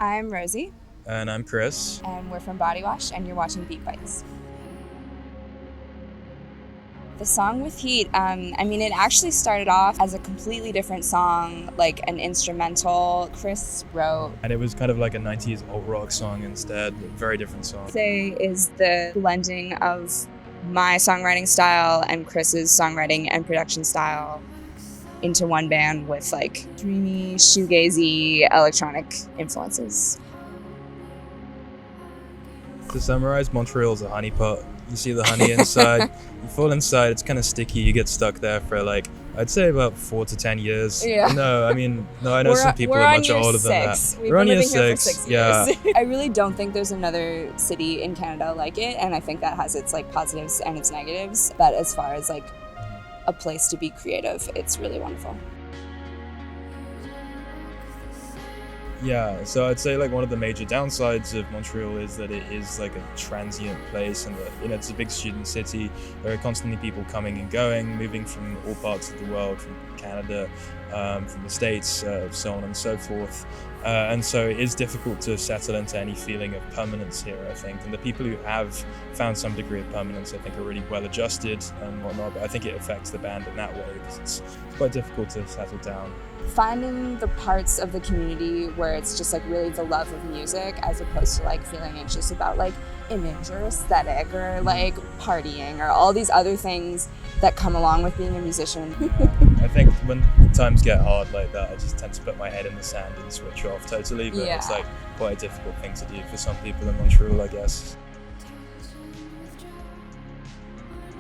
I'm Rosie, And I'm Chris. and we're from Bodywash, and you're watching BeatBites. The song with Heat, it actually started off as a completely different song, like an instrumental Chris wrote. And it was kind of like a 90s alt rock song instead, a very different song. Say is the blending of my songwriting style and Chris's songwriting and production style into one band with like dreamy, shoegazy, electronic influences. To summarize, Montreal's a honeypot. You see the honey inside, you fall inside, it's kind of sticky, you get stuck there for like, I'd say about 4 to 10 years. Yeah. No, I know some people are much older than that. We've been living here for 6, 6 yeah. years. I really don't think there's another city in Canada like it, and I think that has its like positives and its negatives. But as far as like a place to be creative, it's really wonderful. Yeah, so I'd say like one of the major downsides of Montreal is that it is like a transient place, and that it's a big student city. There are constantly people coming and going, moving from all parts of the world, from Canada, from the States, so on and so forth. And so it is difficult to settle into any feeling of permanence here, I think. And the people who have found some degree of permanence, I think, are really well adjusted and whatnot. But I think it affects the band in that way because it's quite difficult to settle down. Finding the parts of the community where it's just like really the love of music, as opposed to like feeling anxious about like image or aesthetic or like partying or all these other things that come along with being a musician. I think when times get hard like that, I just tend to put my head in the sand and switch off totally. But Yeah. It's like quite a difficult thing to do for some people in Montreal, I guess.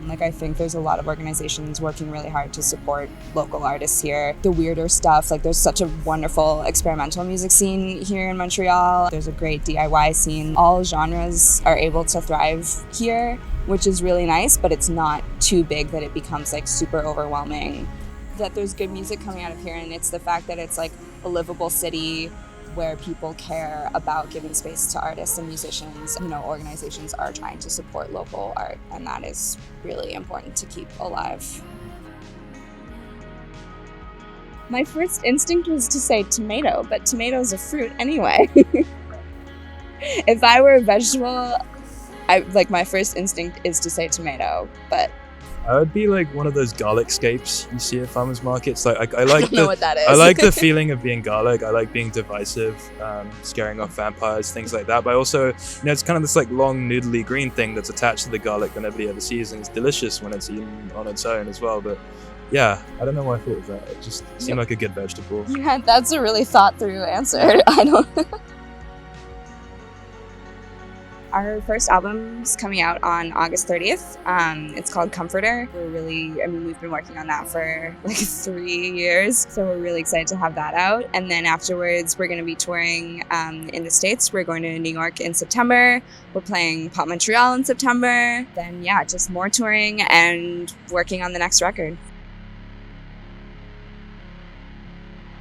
Like, I think there's a lot of organizations working really hard to support local artists here. The weirder stuff, like there's such a wonderful experimental music scene here in Montreal. There's a great DIY scene. All genres are able to thrive here, which is really nice, but it's not too big that it becomes like super overwhelming. That there's good music coming out of here, and it's the fact that it's like a livable city where people care about giving space to artists and musicians. Organizations are trying to support local art, and that is really important to keep alive. My first instinct was to say tomato, but tomato's a fruit anyway. If I were a vegetable, my first instinct is to say tomato, but I would be like one of those garlic scapes you see at farmers markets. Like I like I don't know what that is. I like the feeling of being garlic. I like being divisive, scaring off vampires, things like that. But I also, it's kind of this like long noodly green thing that's attached to the garlic that nobody ever sees, and it's delicious when it's eaten on its own as well. But yeah, I don't know why I thought of that. It just seemed like a good vegetable. Yeah, that's a really thought through answer. I don't. Our first album's coming out on August 30th. It's called Comforter. We've been working on that for like 3 years. So we're really excited to have that out. And then afterwards, we're going to be touring in the States. We're going to New York in September. We're playing Pop Montreal in September. Then, just more touring and working on the next record.